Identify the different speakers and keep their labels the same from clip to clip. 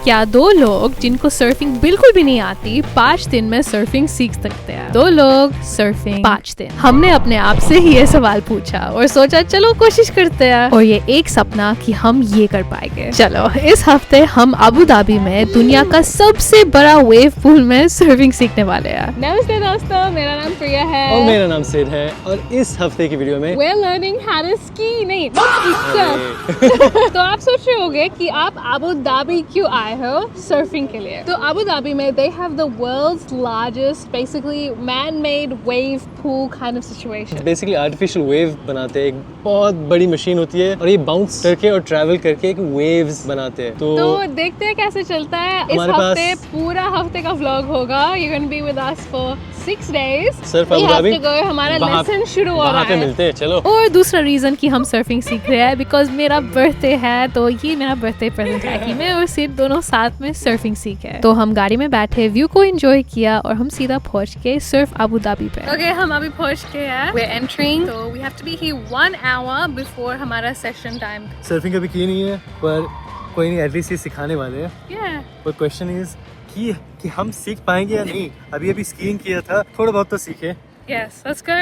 Speaker 1: क्या 2 लोग जिनको सर्फिंग बिल्कुल भी नहीं आती 5 दिन में सर्फिंग सीख सकते हैं? 2 लोग सर्फिंग 5 दिन। हमने अपने आप से ही ये सवाल पूछा और सोचा चलो कोशिश करते हैं, और ये एक सपना कि हम ये कर पाएंगे। चलो इस हफ्ते हम अबू धाबी में दुनिया का सबसे बड़ा वेव पूल में सर्फिंग सीखने वाले हैं।
Speaker 2: नमस्ते दोस्तों, मेरा नाम प्रिया है
Speaker 3: और मेरा नाम सिड है, और इस हफ्ते की वीडियो में
Speaker 2: We're learning how to ski, नहीं तो आप सोच रहे होंगे कि आप अबू धाबी क्यों आए हो सर्फिंग के लिए। तो अबू धाबी में they have the world's largest basically man-made wave pool kind of situation।
Speaker 3: Basically artificial wave बनाते हैं। एक बहुत बड़ी मशीन होती है और ये बाउंस करके और ट्रैवल करके एक वेव्स बनाते हैं। तो
Speaker 2: देखते हैं कैसे चलता है। इस हफ्ते पूरा हफ्ते का व्लॉग होगा। You're gonna be with us for 6 days।
Speaker 3: Surf Abu Dhabi
Speaker 2: हमारा लेसन शुरू हो रहा है।
Speaker 3: मिलते हैं, चलो।
Speaker 1: और दूसरा रीजन कि हम सर्फिंग सीख रहे हैं बिकॉज मेरा बर्थडे है, तो ये मेरा बर्थडे प्रेजेंट है कि मैं और सिड दोनों साथ में सर्फिंग सीखे। तो हम गाड़ी में बैठे व्यू को एंजॉय किया और हम सीधा पहुंच के सर्फ अबू धाबी पे।
Speaker 2: ओके, हम अभी पहुंच गए हैं। We're entering, so we have to be here 1 hour before हमारा सेशन टाइम।
Speaker 3: सर्फिंग कभी की नहीं है, पर कोई नहीं, एटलीस्ट ये सिखाने वाले हैं।
Speaker 2: Yeah।
Speaker 3: पर क्वेश्चन इज कि हम सीख पाएंगे या नहीं। अभी स्कीइंग किया था, थोड़ा बहुत तो सीखे।
Speaker 2: Yes, let's go।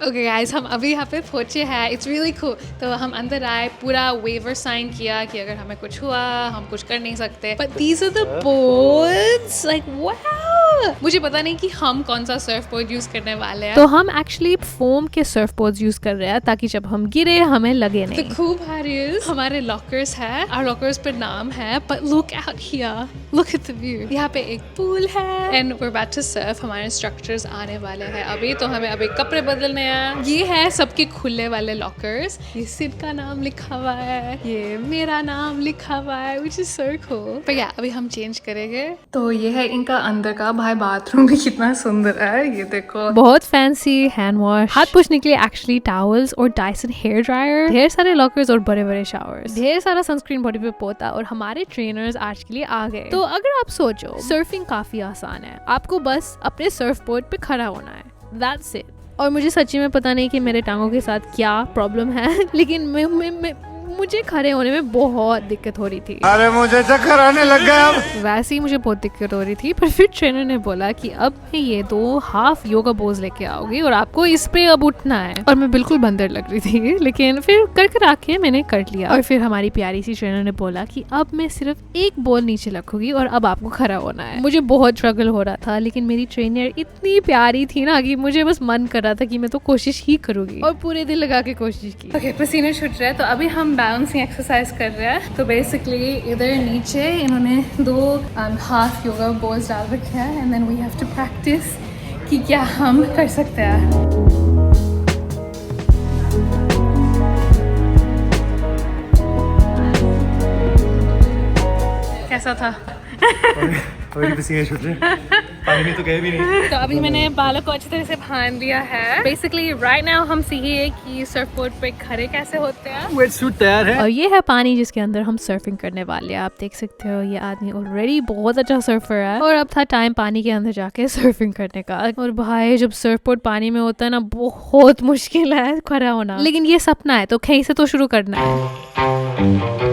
Speaker 2: Okay guys, हम अभी यहाँ पे पहुँचे हैं। It's really cool। तो हम अंदर आए, पूरा waiver sign किया कि अगर हमें कुछ हुआ हम कुछ कर नहीं सकते। But these are the boards, like wow। मुझे पता नहीं कि हम कौन सा सर्फ बोर्ड यूज करने वाले हैं।
Speaker 1: तो हम एक्चुअली फोम के सर्फ बोर्ड्स यूज कर रहे हैं ताकि जब हम गिरे हमें लगे नहीं।
Speaker 2: The cool part is हमारे लॉकर्स है, our लॉकर्स पे नाम है, but look out here, look at the view। यहाँ पे एक पूल है and we're about to surf। हमारे इंस्ट्रक्टर्स आने वाले हैं अभी, तो हमें अभी कपड़े बदलने हैं। ये है सबके खुले वाले लॉकर्स। ये सिड का नाम लिखा हुआ है, ये मेरा नाम लिखा हुआ है, which is so cool। पर या अभी हम चेंज करेंगे। तो ये है इनका अंदर का। भाई बाथरूम भी कितना सुंदर है, ये देखो।
Speaker 1: बहुत फैंसी हैंड वॉश, हाथ पोंछने के लिए एक्चुअली टॉवल्स और डायसन हेयर ड्रायर, ढेर सारे लॉकर्स और बड़े बड़े शावर्स, ढेर सारा सनस्क्रीन बॉडी पे पोता, और हमारे ट्रेनर्स आज के लिए आ गए। तो अगर आप सोचो सर्फिंग काफी आसान है, आपको बस अपने सर्फ बोर्ड पे खड़ा होना है, That's it। और मुझे सच्ची में पता नहीं कि मेरे टांगों के साथ क्या प्रॉब्लम है, लेकिन मुझे खड़े होने में बहुत दिक्कत हो रही थी।
Speaker 4: अरे मुझे चक्कर आने लग गया।
Speaker 1: वैसे ही मुझे बहुत दिक्कत हो रही थी, पर फिर ट्रेनर ने बोला कि अब मैं ये 2 हाफ योगा पोज लेके आओगी और आपको इस पे अब उठना है। और मैं बिल्कुल बंदर लग रही थी, लेकिन फिर कर आके मैंने कर लिया। और फिर हमारी प्यारी सी ट्रेनर ने बोला कि अब मैं सिर्फ एक बॉल नीचे रखूंगी और अब आपको खड़ा होना है। मुझे बहुत स्ट्रगल हो रहा था, लेकिन मेरी ट्रेनर इतनी प्यारी थी ना कि मुझे बस मन कर रहा था कि मैं तो कोशिश ही करूंगी, और पूरे दिन लगा के कोशिश की।
Speaker 2: ओके, पसीने छूट रहे हैं। तो अभी हम बैलेंसिंग एक्सरसाइज कर रहे हैं। तो बेसिकली इधर नीचे इन्होंने 2 हाफ योगा बॉल्स डाल रखे हैं, and then we have to practice कि क्या हम कर सकते हैं। कैसा था?
Speaker 3: पसीने छूट रहे हैं, पानी में तो गए भी नहीं।
Speaker 2: तो अभी मैंने बालों को अच्छी तरह से बांध लिया है। बेसिकली राइट नाउ हम सीखिए कि सर्फ बोर्ड पे खड़े कैसे होते हैं।
Speaker 3: वेट सूट तैयार है,
Speaker 1: और ये है पानी जिसके अंदर हम सर्फिंग करने वाले हैं। आप देख सकते हो ये आदमी ऑलरेडी बहुत अच्छा सर्फर है, और अब था टाइम पानी के अंदर जाके सर्फिंग करने का। और भाई जब सर्फ बोर्ड पानी में होता है ना, बहुत मुश्किल है खड़ा होना, लेकिन ये सपना है तो कहीं से तो शुरू करना है।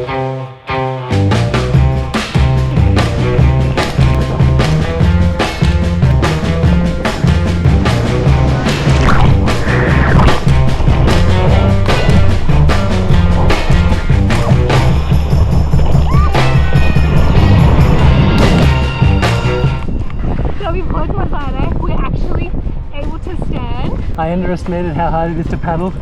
Speaker 3: I underestimated how hard it is to paddle.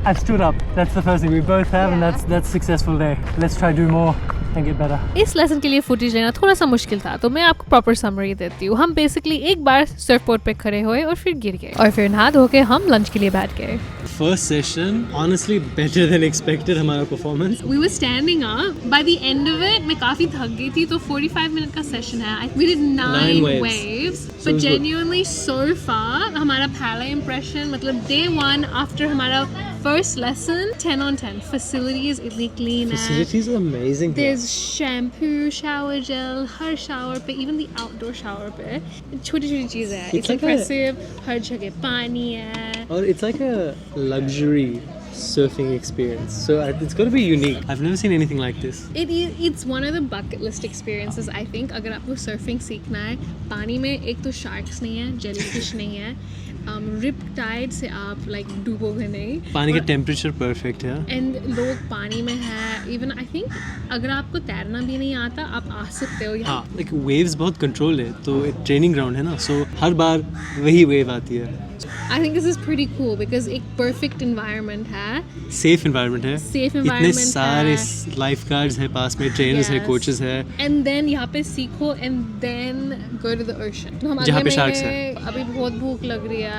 Speaker 3: I stood up. That's the first thing we both have, and that's successful day. Let's try do more and get better.
Speaker 1: इस लेसन के लिए फुटेज लेना थोड़ा सा मुश्किल था, तो मैं आपको प्रॉपर समरी देती हूँ। हम बेसिकली एक बार सर्फ बोर्ड पे खड़े हुए और फिर गिर गए, और फिर नहा धो के हम लंच के लिए बैठ गए।
Speaker 3: First session, honestly better than expected हमारा performance.
Speaker 2: We were standing up. By the end of it, मैं काफी थक गई थी, तो 45 मिनट का सेशन है। We did 9 waves. But genuinely so far, हमारा पहला impression, मतलब day 1 after हमारा first lesson, 10 on 10. Facilities इतनी clean है.
Speaker 3: Facilities are amazing.
Speaker 2: There's shampoo, shower gel, her shower पे, even the outdoor shower पे छोटी छोटी चीजें हैं. It's
Speaker 3: like
Speaker 2: impressive. हर जगह पानी है.
Speaker 3: और it's like a luxury surfing experience. So it's got to be unique. I've never seen anything like this.
Speaker 2: It's one of the bucket list experiences I think. अगर आपको सर्फिंग सीखना है, पानी में एक तो शार्क्स नहीं है, जेलीफिश नहीं है, रिप टाइड से आप लाइक डूबोगे नहीं,
Speaker 3: पानी का टेम्परेचर परफेक्ट है.
Speaker 2: एंड लोग पानी में है. इवन आई थिंक अगर आपको तैरना भी नहीं आता आप आ सकते हो यहाँ.
Speaker 3: हाँ, लाइक वेव्स बहुत कंट्रोल है, तो एक ट्रेनिंग ग्राउंड है ना, सो हर बार वही वेव आती है.
Speaker 2: I think this is pretty cool because एक परफेक्ट इन्वायरमेंट है,
Speaker 3: सेफ इन्वायरमेंट है,
Speaker 2: सेफ
Speaker 3: इतने
Speaker 2: इन्वायरमेंट
Speaker 3: सारे लाइफ गार्ड्स है पास में, ट्रेनर्स है,
Speaker 2: Yes.
Speaker 3: कोचेस है.
Speaker 2: एंड देन यहाँ पे सीखो and then go to the ocean. हम
Speaker 3: जहाँ
Speaker 2: अगले
Speaker 3: पे sharks
Speaker 2: महीने, अभी बहुत भूख लग रही है.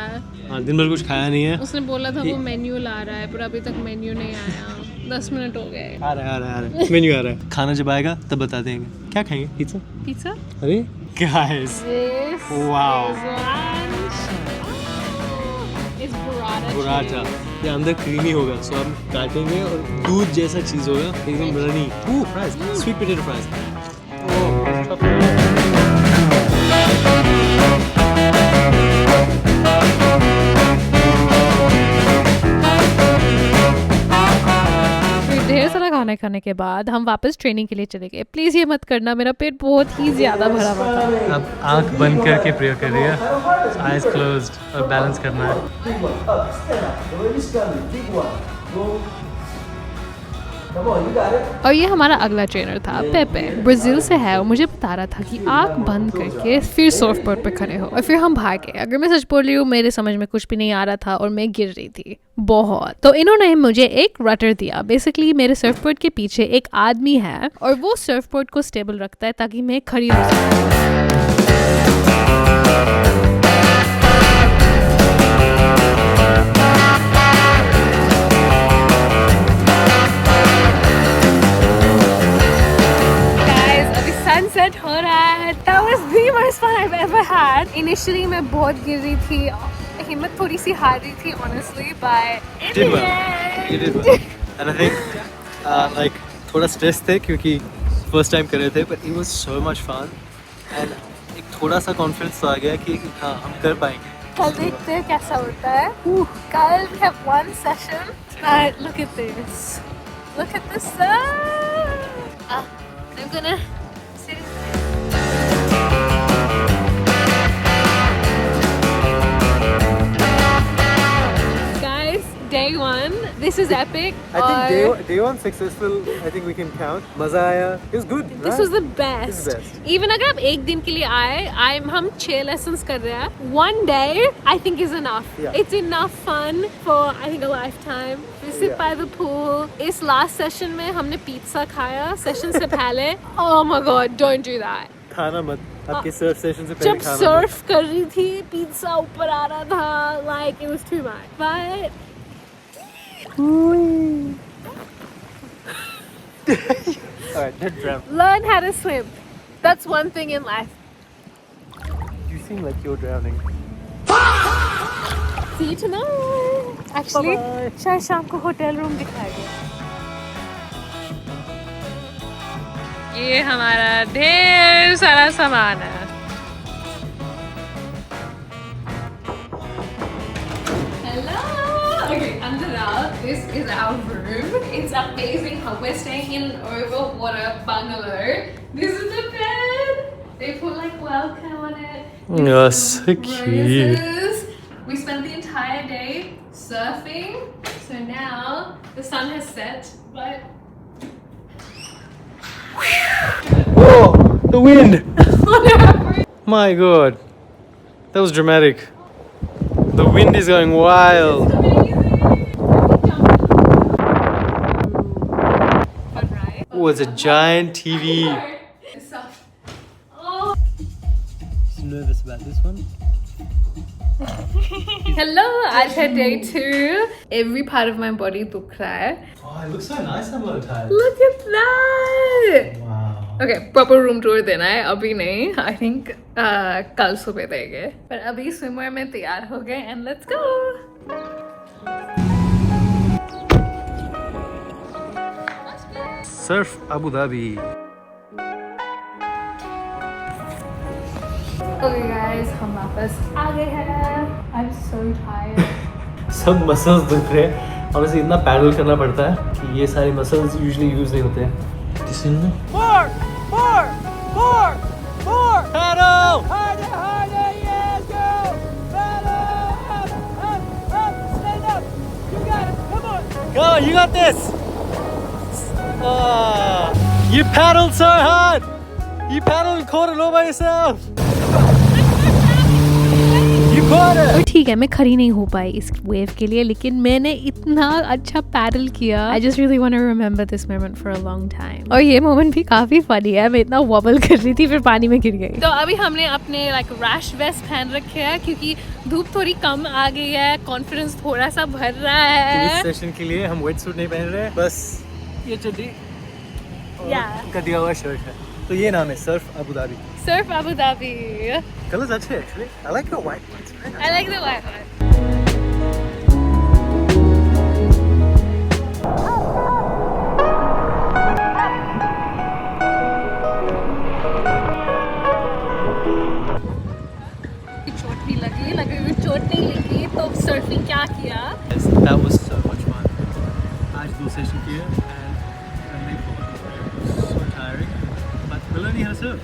Speaker 3: हाँ, दिन भर कुछ खाया नहीं है.
Speaker 2: उसने बोला था वो मेन्यू ला रहा है पर अभी तक मेन्यू नहीं आया. 10 मिनट हो गए.
Speaker 3: आ रहा है मेन्यू आ रहा है. खाना जब आएगा तब बता देंगे. क्या खाएंगे? पिज्जा?
Speaker 2: पिज्जा.
Speaker 3: अरे गाइस, Wow. बुराटा. ये अंदर क्रीमी होगा, सो हम काटेंगे और दूध जैसा चीज होगा, एकदम runny. Fries, sweet potato fries.
Speaker 1: ढेर सारा खाना खाने के बाद हम वापस ट्रेनिंग के लिए चले गए. प्लीज़ ये मत करना, मेरा पेट बहुत ही ज़्यादा भरा हुआ था.
Speaker 3: अब आंख बंद करके प्रयोग कर रही है, आईज क्लोज्ड, और बैलेंस करना है.
Speaker 1: और ये हमारा अगला ट्रेनर था पेपे, ब्राज़ील से है, और मुझे बता रहा था कि आँख बंद करके फिर सर्फ बोर्ड पे खड़े हो. और फिर हम भागे. अगर मैं सच बोल रही हूँ, मेरे समझ में कुछ भी नहीं आ रहा था और मैं गिर रही थी बहुत. तो इन्होंने मुझे एक रटर दिया. बेसिकली मेरे सर्फ बोर्ड के पीछे एक आदमी है और वो सर्फ बोर्ड को स्टेबल रखता है ताकि मैं खड़ी हो सकूँ. सनसेट हो रहा है. That was the most fun I've ever had. Initially मैं बहुत गिर रही थी, हिम्मत थोड़ी सी हार रही थी honestly, but in the end.
Speaker 3: And I think like थोड़ा स्ट्रेस थे क्योंकि फर्स्ट टाइम कर रहे थे, but it was so much fun and एक थोड़ा सा कॉन्फिडेंस तो आ गया कि हाँ हम कर पाएंगे.
Speaker 1: कल देखते हैं कैसा होता है. कल we have one session. Look at this. Look at the sun. I'm gonna sit. Guys, day one. This is epic.
Speaker 3: I think day one successful. I think we can count. मजा आया. It was good.
Speaker 1: This was the best.
Speaker 3: This is best.
Speaker 1: Even अगर आप एक दिन के लिए आए, हम 6 lessons कर रहे हैं. One day, I think is enough.
Speaker 3: Yeah.
Speaker 1: It's enough fun for I think a lifetime. We sit
Speaker 3: Yeah.
Speaker 1: by the pool. इस last session में हमने pizza खाया. Session से पहले. Oh my God! Don't do that.
Speaker 3: खाना मत. आपके Surf session से पहले
Speaker 1: जब
Speaker 3: खाना
Speaker 1: सर्फ कर रही थी, पिज्जा ऊपर आ रहा था. Like it was too much. But
Speaker 3: Alright, don't drown.
Speaker 1: learn how to swim. That's one thing in life.
Speaker 3: You seem like you're drowning.
Speaker 1: See you tonight. Actually,
Speaker 3: Bye-bye.
Speaker 1: शायद शाम को होटल रूम दिखाएंगे.
Speaker 2: ये हमारा ढेर सारा सामान है.
Speaker 1: Hello. Okay, Andara, this is our room. It's amazing how we're staying in an overwater bungalow. This is the bed. They put like welcome on it.
Speaker 3: Oh, so cute.
Speaker 1: Roses. We spent the entire day surfing. So now the sun has set, but
Speaker 3: Whoa! The wind! My God. That was dramatic. The wind is going wild. Oh, it's a giant TV. Nervous about this one?
Speaker 1: Hello, आज है day 2. Every part of my body दुख रहा है.
Speaker 3: Oh, it looks so nice on both sides.
Speaker 1: Look at that.
Speaker 3: Wow.
Speaker 1: Okay, proper room tour देना है. अभी नहीं. I think कल सुबह देंगे. पर अभी swimwear में तैयार हो गए and let's go.
Speaker 3: Surf Abu Dhabi.
Speaker 1: Okay guys, हम वापस आ गए हैं. I'm so tired.
Speaker 3: सब मसल्स दुख रहे हैं. ऑब्वियसली इतना पैडल करना पड़ता है कि ये सारे मसल्स यूजुअली यूज नहीं होते हैं। किसी ने Go, you got this. You paddled so hard. You paddled and caught it all by yourself. You caught it.
Speaker 1: और ठीक है, मैं खड़ी नहीं हो पाई इस वेव के लिए, लेकिन मैंने इतना अच्छा पैडल किया। I just really want to remember this moment for a long time. और ये मोमेंट भी काफी फनी है। मैं इतना वॉबल कर रही थी, फिर पानी में गिर गई।
Speaker 2: तो अभी हमने अपने लाइक रैश वेस्ट पहन रखे हैं क्योंकि धूप थोड़ी कम आ गई है, कॉन्फिडेंस थोड़ा सा भर रहा है।
Speaker 3: इस सेशन के लिए हम वेट सूट नहीं पहन रहे, बस ये चड्डी का दिया हुआ शर्ट है। तो ये नाम है Surf Abu Dhabi.
Speaker 2: Surf Abu Dhabi.
Speaker 3: Colours अच्छे हैं actually. I like your white ones.
Speaker 2: I like the white one. चोट भी लगी, चोट नहीं लगी तो सर्फिंग क्या किया?
Speaker 3: That was so much fun. आज 2 सेशन किए and so tiring. But we're learning how to surf.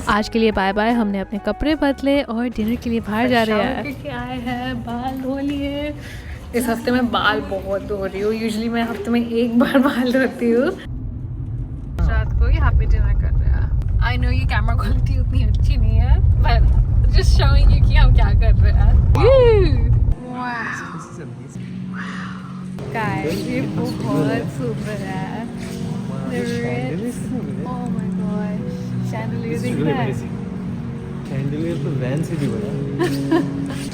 Speaker 1: आज के लिए बाय बाय। हमने अपने कपड़े बदले और डिनर के लिए बाहर जा रहे हैं।
Speaker 2: करके आए हैं, बाल धो लिए। इस हफ्ते में बाल बहुत धो रही हूँ। यूजुअली मैं हफ्ते में एक बार बाल धोती हूँ। रात को यहाँ पे डिनर कर रहे हैं। आई नो ये कैमरा क्वालिटी उतनी अच्छी नहीं है, बट जस्ट शोइंग यू कि हम क्या कर रहे हैं।
Speaker 3: This is amazing.
Speaker 2: गाइस ये बहुत सुंदर है। Oh my gosh, chandelier
Speaker 3: This is
Speaker 2: दिख
Speaker 3: really
Speaker 2: रहा है।
Speaker 3: amazing. Chandelier तो वैन से भी बड़ा।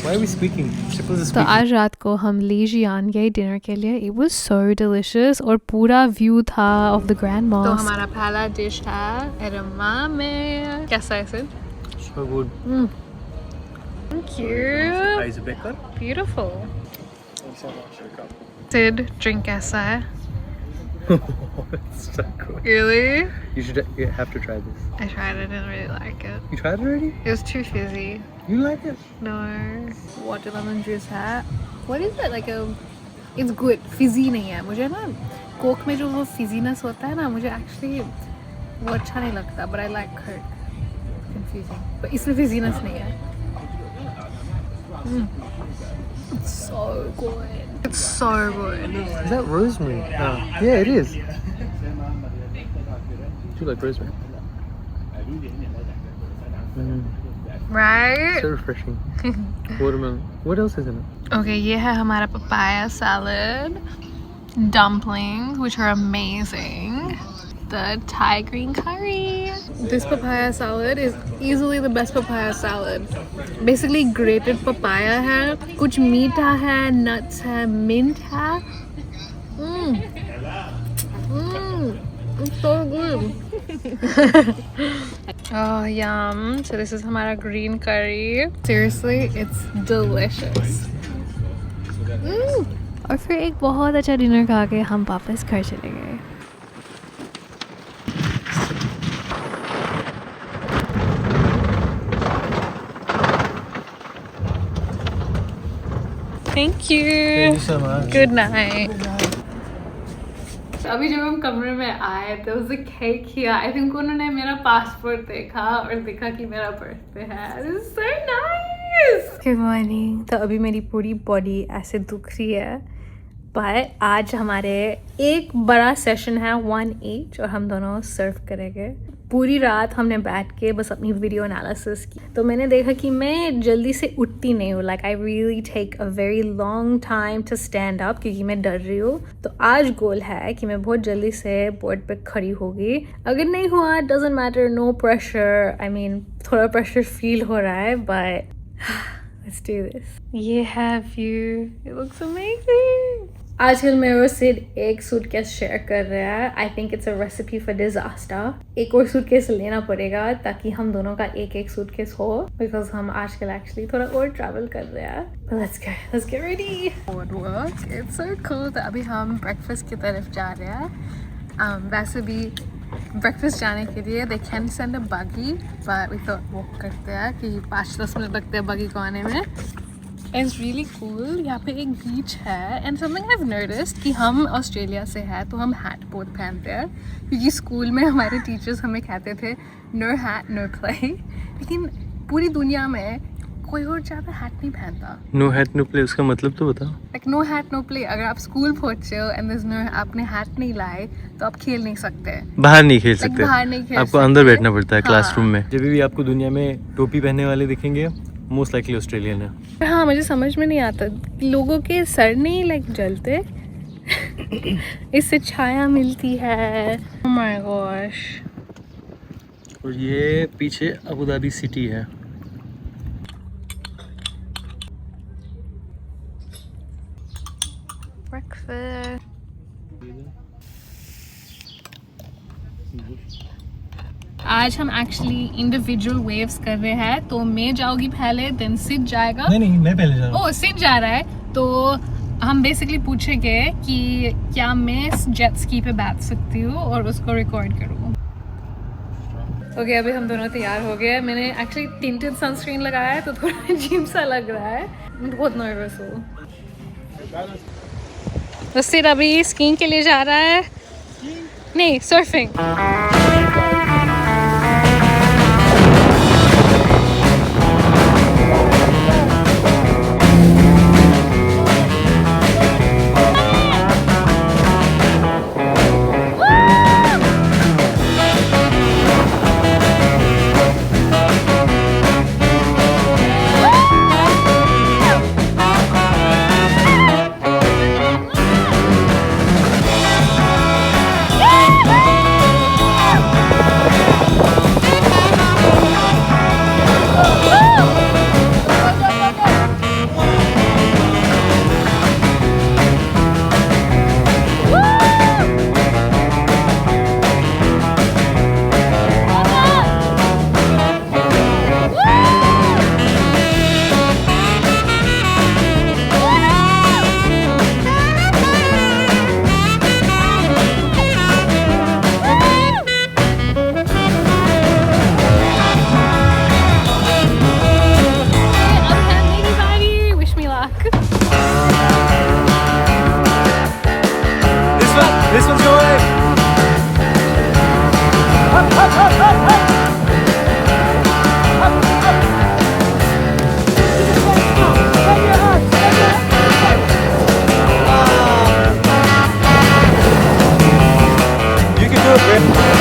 Speaker 3: Why are we squeaking? Shippers are
Speaker 1: तो
Speaker 3: squeaking.
Speaker 1: आज रात को हम लीजियान गए डिनर के लिए। इट वाज सो डिलिशियस और पूरा व्यू था ऑफ द ग्रैंड
Speaker 2: तो
Speaker 1: मॉस्क।
Speaker 2: हमारा पहला डिश था एडमामे। कैसा है Sid?
Speaker 3: So good.
Speaker 2: Thank you.
Speaker 3: Eyes a bit cut.
Speaker 2: Beautiful. Sid, drink कैसा है?
Speaker 3: It's so good.
Speaker 2: Really?
Speaker 3: You have to try this.
Speaker 2: I tried it, I didn't really like it.
Speaker 3: You tried it already?
Speaker 2: It was too fizzy.
Speaker 3: You like it?
Speaker 2: No. Watermelon juice है. What is it? Like a... It's good. Fizzy नहीं है. मुझे ना Coke में जो वो fizziness होता है ना, मुझे actually वो अच्छा नहीं लगता. But I like Kirk. Confusing. But इसमें fizziness नहीं है. It's so good. It's so good.
Speaker 3: Is that rosemary? No. Yeah, it is. Do you like rosemary?
Speaker 2: Right?
Speaker 3: So refreshing. Watermelon. What else is in it?
Speaker 2: Okay, ये है हमारा papaya salad, dumplings, which are amazing, the Thai green curry. This papaya salad is easily the best papaya salad. Basically grated papaya है, कुछ मीठा है, nuts है, mint है. It's so good. Oh, yum. So this is हमारा green curry. Seriously, it's delicious.
Speaker 1: और फिर एक बहुत अच्छा डिनर खा के हम वापस घर चले गए।
Speaker 2: Thank you.
Speaker 3: Thank you so much.
Speaker 2: Good night. अभी जब हम कमरे में आए तो उसे केक किया। आई थिंक उन्होंने मेरा पासपोर्ट देखा और देखा कि मेरा बर्थडे है। This is so nice.
Speaker 1: Good morning. तो अभी मेरी पूरी बॉडी ऐसे दुख रही है, पर आज हमारे एक बड़ा सेशन है 1H और हम दोनों सर्व करेंगे। पूरी रात हमने बैठ के बस अपनी वीडियो एनालिसिस की। तो मैंने देखा कि मैं जल्दी से उठती नहीं हूँ। Like I really take a very long time to stand up क्योंकि मैं डर रही हूँ। तो आज गोल है कि मैं बहुत जल्दी से बोर्ड पे खड़ी होगी। अगर नहीं हुआ doesn't matter, no pressure. I mean थोड़ा प्रेशर फील हो रहा है, बट लेट्स डू दिस। ये है व्यू, इट लुक्स अमेजिंग। आजकल मेरे सिर्फ एक सूटकेस शेयर कर रहा है। I think it's a recipe for disaster. एक और सूटकेस लेना पड़ेगा ताकि हम दोनों का एक एक सूटकेस हो, बिकॉज हम आजकल एक्चुअली थोड़ा और ट्रैवल कर रहे हैं। Let's get ready.
Speaker 2: It's so cool. तो अभी हम ब्रेकफास्ट की तरफ जा रहे हैं। वैसे भी ब्रेकफास्ट जाने के लिए they can send a buggy, but we thought walk करते हैं कि 5-10 मिनट लगते हैं बगी को आने में। It's really cool. यहाँ पे एक बीच है and something I've noticed कि हम ऑस्ट्रेलिया से है तो हम हैट बहुत पहनते हैं क्योंकि स्कूल में हमारे टीचर्स हमें कहते थे no hat no play, लेकिन पूरी दुनिया में कोई और ज़्यादा हैट नहीं पहनता।
Speaker 3: नो हैट नो प्ले उसका मतलब तो बताओ।
Speaker 2: Like no hat no play, अगर आप स्कूल पहुँचे हो and there's no आपने हैट नहीं लाए तो आप खेल नहीं सकते,
Speaker 3: बाहर नहीं खेल सकते,
Speaker 2: बाहर नहीं खेल
Speaker 3: आपको
Speaker 2: सकते।
Speaker 3: अंदर बैठना पड़ता है
Speaker 2: हाँ।
Speaker 3: क्लासरूम में। जब भी आपको दुनिया में टोपी पहनने वाले दिखेंगे मोस्ट लाइकली ऑस्ट्रेलियन है।
Speaker 2: हाँ मुझे समझ में नहीं आता लोगों के सर नहीं लाइक जलते इससे छाया मिलती है। Oh my gosh.
Speaker 3: और ये पीछे अबू धाबी सिटी है।
Speaker 2: Breakfast. आज हम एक्चुअली इंडिविजुअल वेव्स कर रहे हैं तो मैं जाऊंगी पहले देन सिड जाएगा।
Speaker 3: नहीं मैं पहले जा रहा हूँ।
Speaker 2: ओ सिड जा रहा है तो हम बेसिकली पूछेंगे कि क्या मैं जेट स्की पे बैठ सकती हूँ और उसको रिकॉर्ड करूँ। ओके अभी हम दोनों तैयार हो गए। मैंने एक्चुअली टिंटेड सनस्क्रीन लगाया है तो थोड़ा अजीब सा लग रहा है, मैं बहुत नर्वस हूँ। तो सिड अभी स्कीइंग के लिए जा रहा है, नहीं surfing.
Speaker 3: This one's going. You can do it, man.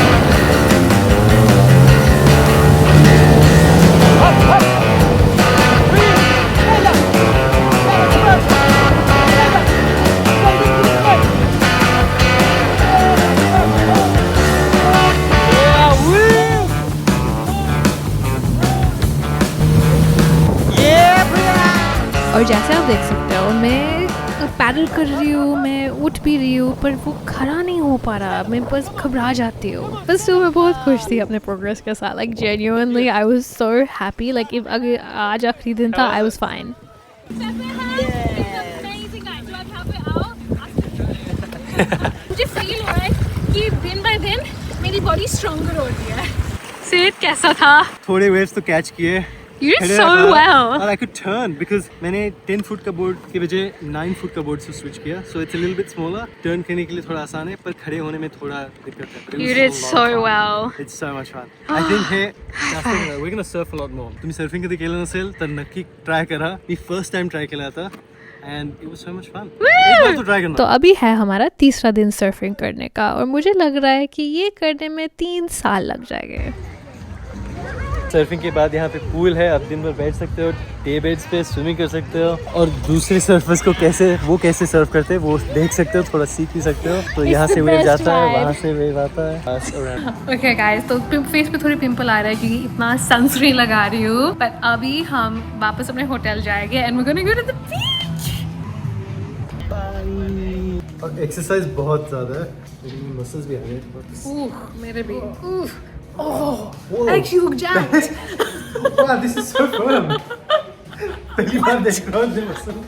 Speaker 1: और जैसे आप देख सकते हो मैं पैडल कर रही हूँ, मैं उठ भी रही हूँ पर वो खड़ा नहीं हो पा रहा, मैं बस घबरा जाती हूँ। बस तो मैं बहुत खुश थी अपने प्रोग्रेस के साथ, like genuinely I was so happy, like if अगर आज आखिरी दिन था आई वाज फाइन।
Speaker 2: मुझे फील हो रहा है कि दिन बाय दिन मेरी बॉडी स्ट्रॉन्गर हो रही है। सेहत कैसा था?
Speaker 3: थोड़े वेव्स तो कैच किए।
Speaker 2: You did so well.
Speaker 3: और I could turn because मैंने 10 फुट का बोर्ड के बजाय 9 फुट का बोर्ड से स्विच किया, so it's a little bit smaller. Turn करने के लिए थोड़ा आसान है पर खड़े होने में थोड़ा दिक्कत है। But it
Speaker 2: You
Speaker 3: was
Speaker 2: did
Speaker 3: a lot
Speaker 2: so
Speaker 3: of fun.
Speaker 2: well.
Speaker 3: It's so much fun. I think hey, we're gonna surf a lot more. तुम्ही सर्फिंग कधी केलं नसेल तर नक्की ट्राय करा। मी फर्स्ट टाइम ट्राय केला था and it was so much fun. एक बार तो ट्राय करना।
Speaker 1: तो अभी है हमारा तीसरा दिन सर्फिंग करने का और मुझे लग रहा है कि ये करने में 3 साल लग जाएंगे।
Speaker 3: सर्फिंग के बाद यहाँ पे पूल है, आप दिन भर बैठ सकते हो, डे बेड्स पे स्विमिंग कर सकते हो और दूसरे सर्फर्स को कैसे सर्फ करते हैं वो देख सकते हो, थोड़ा सीख भी सकते हो। तो यहाँ से वेव जाता है, वहाँ से वेव आता है।
Speaker 2: ओके गाइस, तो फेस पे थोड़ी पिंपल आ रहा है क्योंकि इतना सनस्क्रीन लगा रही हूँ। पर अभी हम वापस अपने होटल जाएंगे and we gonna go to the beach.
Speaker 3: और एक्सरसाइज बहुत ज़्यादा है, मेरी मसल्स भी आ रहे हैं।
Speaker 2: मेरे भी। I actually look jacked.
Speaker 3: Wow, this is so fun. पहली बार देख रहा हूँ मसल।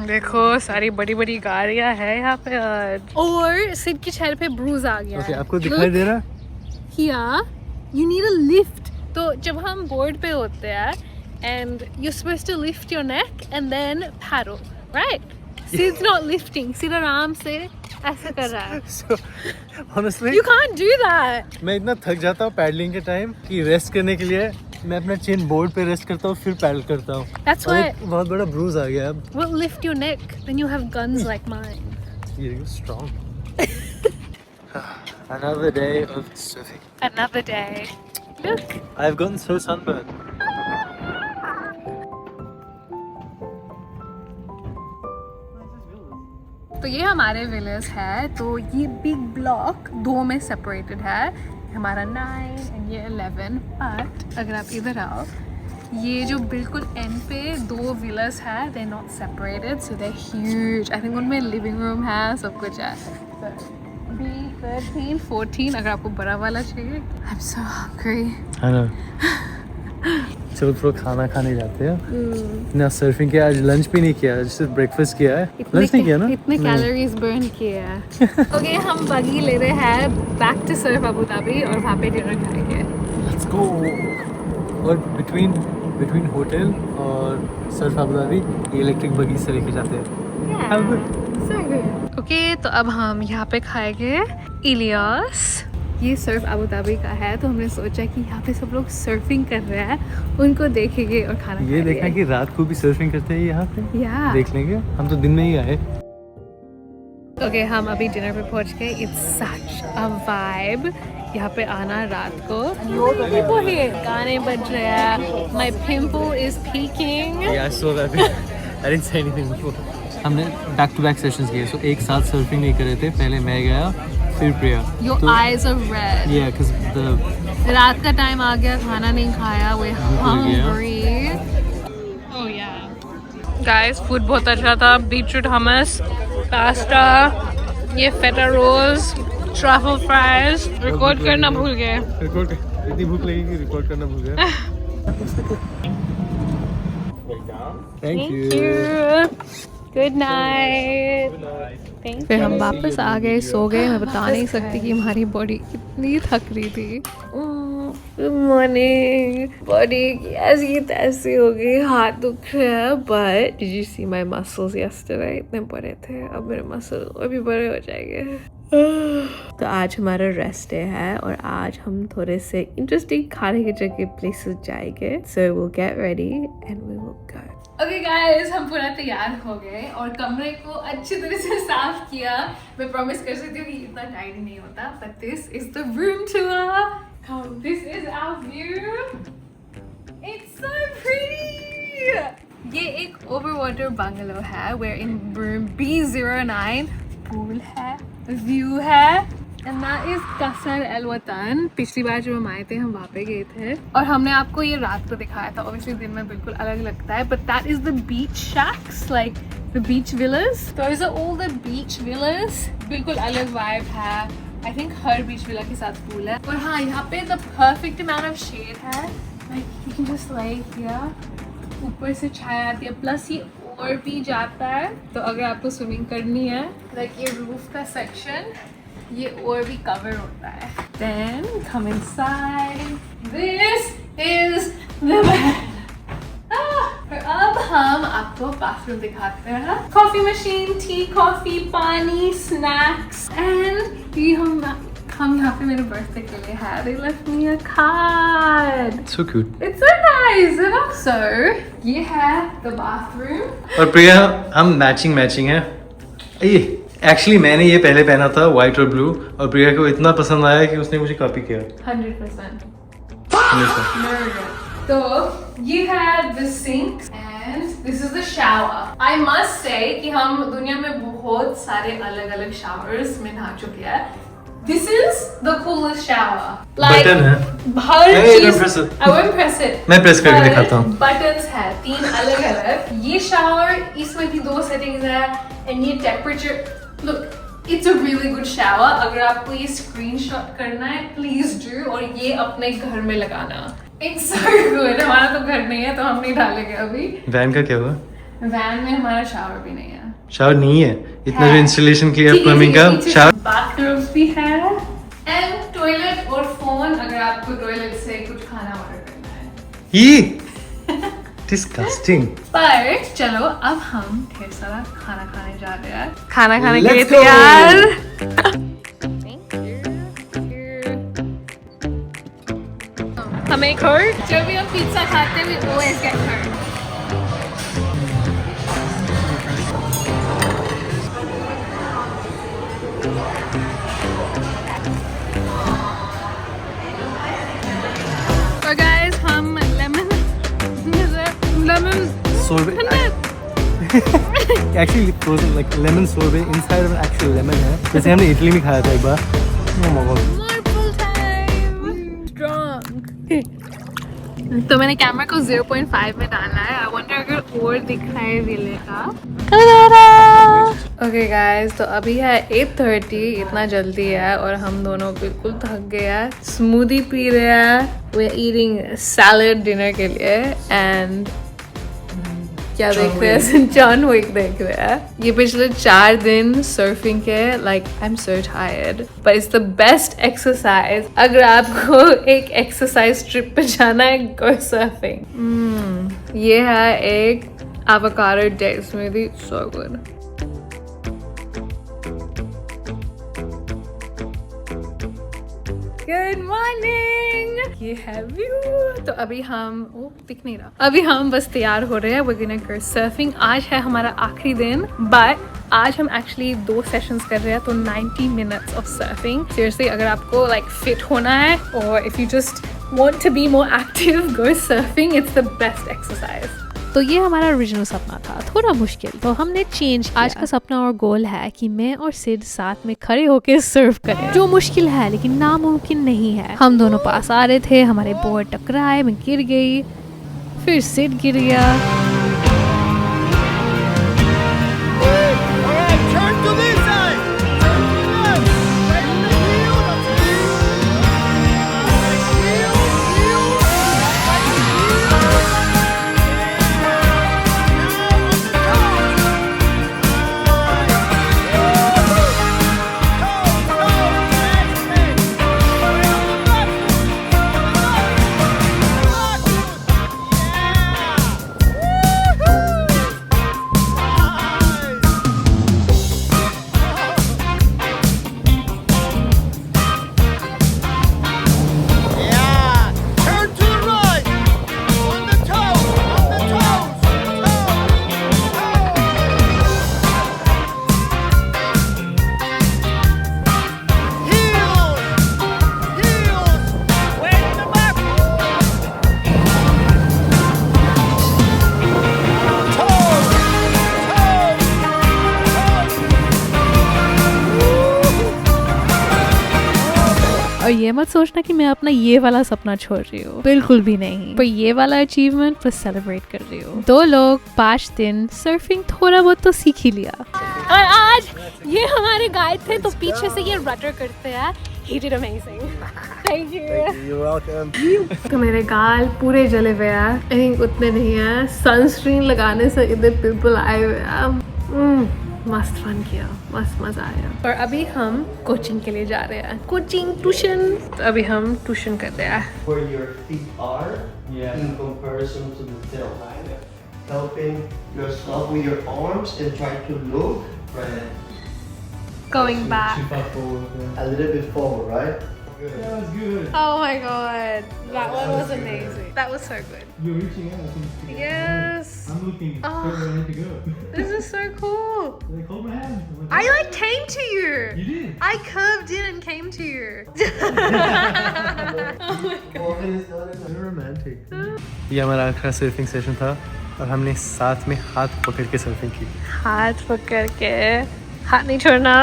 Speaker 2: देखो सारी बड़ी बड़ी गाड़ियाँ हैं यहाँ पे और सिर के चेहरे पे ब्रूज आ गया
Speaker 3: Okay,
Speaker 2: है।
Speaker 3: आपको दिखाई दे रहा?
Speaker 2: Here, you need a lift. तो जब हम बोर्ड पे होते हैं
Speaker 1: and you're supposed to lift your neck and then paddle, right? See, it's not lifting. सीधा आराम से ऐसा कर रहा है.
Speaker 3: So, honestly,
Speaker 1: You can't do that.
Speaker 3: मैं इतना थक जाता हूँ पैडलिंग के टाइम कि रेस्ट करने के लिए मैं अपना चेन बोर्ड पे रेस्ट करता हूँ फिर पैडल करता हूँ.
Speaker 1: That's
Speaker 3: और
Speaker 1: why
Speaker 3: एक बहुत बड़ा ब्रूज आ गया अब.
Speaker 1: we'll lift your neck. Then you have guns like mine.
Speaker 3: You're strong. Another day of surfing.
Speaker 1: Another day. Look.
Speaker 3: I've gotten so sunburned.
Speaker 1: तो ये हमारे विलेज है. तो ये बिग ब्लॉक दो में सेपरेटेड है. हमारा 9 एंड ये 11. बट अगर आप इधर आओ, ये जो बिल्कुल एंड पे दो विलेज है, they not separated, so they huge. I think उनमें लिविंग रूम है, सब कुछ है. 13, 14 अगर आपको बड़ा वाला चाहिए. I'm so hungry.
Speaker 3: I know. चलो थोड़ा खाना खाने जाते हैं. ना सर्फिंग किया, आज लंच भी नहीं किया, आज सिर्फ ब्रेकफास्ट किया है. लंच नहीं किया ना?
Speaker 1: इतने कैलोरीज बर्न किए हैं. ओके, हम बगी ले रहे हैं back to surf Abu Dhabi और वहाँ पे डिनर खाएंगे.
Speaker 3: Let's go. और between होटल और सर्फ अबू धाबी ये इलेक्ट्रिक बगी से लेके जाते हैं. How good.
Speaker 1: ओके, तो अब हम यहाँ पे खाएंगे इलियास. ये सर्फ अबू धाबी का है, तो हमने सोचा कि यहाँ पे सब लोग सर्फिंग कर रहे हैं, उनको देखेंगे और खाना
Speaker 3: ये
Speaker 1: खाएंगे.
Speaker 3: देखना कि रात को भी सर्फिंग करते हैं यहाँ पे.
Speaker 1: Yeah.
Speaker 3: देख लेंगे. हम तो दिन में ही आए.
Speaker 1: ओके, हम अभी डिनर पे पहुँच गए. इट्स सच अ वाइब यहाँ पे आना रात को. People here, गाने बज रहे हैं. My pimple is peaking.
Speaker 3: Yeah, I saw that. I didn't say anything before. हमने बैक टू बैक सेशंस किए, सो एक साथ सर्फिंग नहीं कर रहे थे. पहले मैं गया, फिर प्रिया.
Speaker 1: Your eyes are red.
Speaker 3: Yeah, because the
Speaker 1: रात का टाइम आ गया, खाना नहीं खाया. We're hungry.
Speaker 2: Oh yeah. Guys, food बहुत अच्छा था. Beetroot hummus, pasta, ये feta rolls, truffle fries. Record करना भूल गए.
Speaker 3: रिकॉर्ड इतनी भूख लगी कि रिकॉर्ड करना भूल गया. Thank you.
Speaker 1: Good night. फिर हम वापस आ गए, सो गए. मैं बता नहीं सकती कि हमारी बॉडी कितनी थक रही थी. Good morning. बॉडी ऐसी तैसी हो गई, हाथ दुख रहे हैं. But did you see my muscles yesterday? इतने बड़े थे, अब मेरे मसल और भी बड़े हो जाएंगे. तो आज हमारा रेस्ट डे है और आज हम थोड़े से इंटरेस्टिंग खाने की जगह प्लेसेस जाएंगे. So will get ready and we will go.
Speaker 2: Okay guys, हम पूरा तैयार हो गए और कमरे को अच्छी तरह से साफ किया. मैं प्रॉमिस कर सकती हूँ कि इतना टाइडी नहीं होता. But this is the room tour. Come, this is our view. It's so pretty.
Speaker 1: ये एक ओवर वाटर बंगलो है, where in room B09 pool है, व्यू है. And that is कसर अल वतन. पिछली बार जब हम आए थे, हम वहाँ पे गए थे और हमने आपको ये रात को दिखाया था. ऑब्वियसली दिन में बिल्कुल अलग लगता है, but that is the beach shacks, like the beach villas. तो is all the beach villas. बिल्कुल अलग वाइब है. I think her beach villa के साथ पूल है. और हाँ, यहाँ पे the perfect amount of shade है. Like you can just lie here. ऊपर से छाया आती है, प्लस ये और भी जाता है. तो अगर आपको स्विमिंग करनी है, लाइक ये रूफ का सेक्शन ये और भी कवर होता है. Then come inside. This is the bed. और अब हम आपको बाथरूम दिखाते हैं. कॉफी मशीन, टी, कॉफी, पानी, स्नैक्स. एंड ये हम यहाँ पे मेरे बर्थडे के लिए है. They left me a card.
Speaker 3: So cute.
Speaker 1: It's so nice, isn't it? So ये है the bathroom.
Speaker 3: और प्रिया हम मैचिंग है. एक्चुअली मैंने ये पहले पहना था, व्हाइट और ब्लू, और प्रिया को इतना पसंद आया कि उसने मुझे कॉपी किया.
Speaker 1: 100%.
Speaker 3: हमेशा.
Speaker 1: तो ये है the sink and this is the shower. I must say कि हम दुनिया में बहुत सारे अलग-अलग showers में नहा चुके हैं. This is the coolest shower.
Speaker 3: Button है.
Speaker 1: हर
Speaker 3: Hey,
Speaker 1: चीज.
Speaker 3: don't press it.
Speaker 1: I won't press it.
Speaker 3: मैं प्रेस करके दिखाता हूँ.
Speaker 1: Buttons है 3 अलग-अलग. ये shower, इसमें भी 2 settings है and ये temperature. Look, it's a really good shower. अगर आपको ये screenshot करना है, please do. और ये अपने घर में लगाना. It's so good. हमारा तो घर नहीं है, तो हम नहीं डालेंगे अभी.
Speaker 3: वैन का क्या हुआ?
Speaker 1: वैन में हमारा शावर भी नहीं है.
Speaker 3: शावर नहीं है. इतना
Speaker 1: है.
Speaker 3: जो इंस्टॉलेशन किया
Speaker 1: ठीक है,
Speaker 3: प्लम्बिंग
Speaker 1: ठीक है,
Speaker 3: का
Speaker 1: नीचे
Speaker 3: शावर.
Speaker 1: bathrooms भी है. And toilet और phone अगर आपको टॉयलेट से कुछ खाना ऑर्डर करना है.
Speaker 3: ये डिस्गस्टिंग।
Speaker 2: पर चलो अब हम ढेर सारा खाना खाने जा रहे हैं। खाना खाने के
Speaker 3: Let's
Speaker 2: लिए
Speaker 3: go!
Speaker 2: तैयार। हमें एक हर्ट, जब भी हम पिज्जा खाते हैं we always get hurt. और guys हम lemon
Speaker 3: Sorbet. Actually frozen like lemon sorbet inside of an actual lemon है, जैसे हमने इटली में खाया था एक बार। Oh my God.
Speaker 2: Marble time. Strong. तो मैंने कैमरा को 0.5 में डालना है। आई वंडर अगर और दिख रहा है रीले का। ओके गाइस, तो अभी है 8:30, इतना जल्दी है और हम दोनों बिल्कुल थक गए हैं। स्मूदी पी रहे हैं, we are eating salad dinner के लिए एंड क्या देख रहे हैं? जॉन विक देख रहे हैं। ये पिछले 4 दिन सर्फिंग के like I am so tired, but it's the best exercise. अगर आपको एक एक्सरसाइज ट्रिप पे जाना है, गो सर्फिंग। ये है एक avocado date smoothie, so good. Good morning, ये है व्यू। तो अभी हम दिख नहीं रहा, अभी हम बस तैयार हो रहे हैं। we're gonna go surfing। आज है हमारा आखिरी दिन, बट आज हम एक्चुअली 2 सेशंस कर रहे हैं, तो 90 मिनट्स ऑफ सर्फिंग। सीरियसली अगर आपको लाइक फिट होना है और if you just want to be more active, go surfing, it's the best exercise.
Speaker 1: तो ये हमारा ओरिजिनल सपना था, थोड़ा मुश्किल, तो हमने चेंज किया। आज का सपना और गोल है कि मैं और सिड साथ में खड़े होकर सर्व करें, जो मुश्किल है लेकिन नामुमकिन नहीं है। हम दोनों पास आ रहे थे, हमारे बोर्ड टकराए, मैं गिर गई, फिर सिड गिर गया। और ये मत सोचना कि मैं अपना ये वाला सपना छोड़ रही हूँ, बिल्कुल भी नहीं। पर ये वाला अचीवमेंट बस सेलिब्रेट कर रही हूँ। 2 लोग 5 दिन सर्फिंग थोड़ा बहुत तो सीख ही लिया।
Speaker 2: और आज ये हमारे गाइड थे, तो पीछे से ये रडर करते हैं। He did amazing. Thank you.
Speaker 3: You're welcome.
Speaker 2: तो मेरे गाल पूरे जले हुए हैं, आई थिंक उतने नहीं है। सनस्क्रीन लगाने से इधर पिंपल आए हुए हैं। मस्त फन किया, मस्त मजा आया। और अभी हम कोचिंग के लिए जा रहे हैं, कोचिंग ट्यूशन। तो अभी हम ट्यूशन कर रहे हैं।
Speaker 5: Where your feet are in comparison to the tail. Helping yourself with your arms and try to look
Speaker 2: Going back.
Speaker 5: a little bit forward, right?
Speaker 2: Oh my god, that one was amazing. That was so good.
Speaker 6: You're reaching out. I think.
Speaker 2: Yes.
Speaker 6: I'm looking
Speaker 2: Oh.
Speaker 6: straight where I need to go.
Speaker 2: This is so cool.
Speaker 6: Like, hold my hand. I'm like,
Speaker 2: I like came to you.
Speaker 6: You did.
Speaker 2: I curved in and came to you.
Speaker 5: You're romantic.
Speaker 3: ये हमारा आखिरी surfing session था और हमने साथ में हाथ पकड़ के सर्फिंग की।
Speaker 2: हाथ पकड़ के, हाथ नहीं छोड़ना।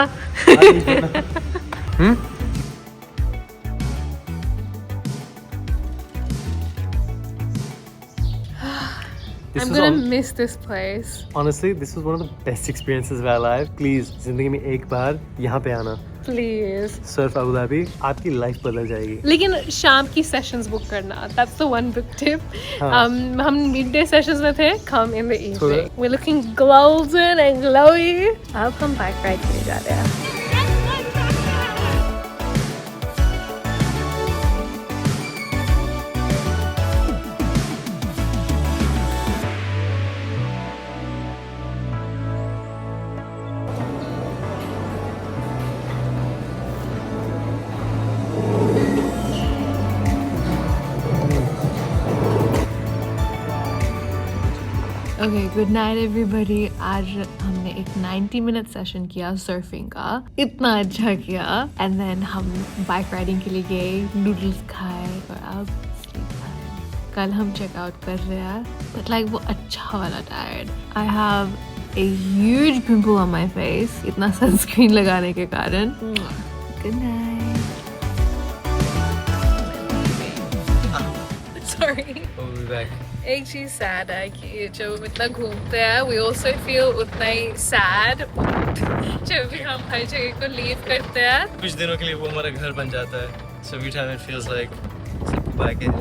Speaker 3: This
Speaker 2: I'm
Speaker 3: was
Speaker 2: gonna
Speaker 3: all-
Speaker 2: miss this place.
Speaker 3: Honestly, this was one of the best experiences of our life. Please, जिंदगी में एक बार यहाँ पे आना।
Speaker 2: Please.
Speaker 3: सर्फ अबू धाबी, आपकी लाइफ बदल जाएगी।
Speaker 2: लेकिन शाम की सेशंस बुक करना, that's the one book tip.
Speaker 3: हाँ।
Speaker 2: हम midday sessions में थे, come in the evening.
Speaker 3: थोड़ा-
Speaker 2: We're looking golden and glowy. अब हम बाइक राइड के लिए जा रहे हैं।
Speaker 1: Okay, good night everybody. आज हमने एक 90 मिनट सेशन किया सर्फिंग का, इतना अच्छा किया। एंड देन हम बाइक राइडिंग के लिए गए, नूडल्स खाए और अब स्लीप टाइम। कल हम चेकआउट कर रहे हैं, बट लाइक वो अच्छा वाला tired. I have a huge pimple on my face, इतना सनस्क्रीन लगाने के कारण। Good night.
Speaker 2: Sorry.
Speaker 3: We'll be back.
Speaker 2: एक चीज सैड है कि जब हम इतना घूमते हैं we also feel उतना ही sad जब भी हम हर जगह को लीव करते हैं।
Speaker 3: कुछ दिनों के लिए वो हमारा घर बन जाता है, so every time it feels like back in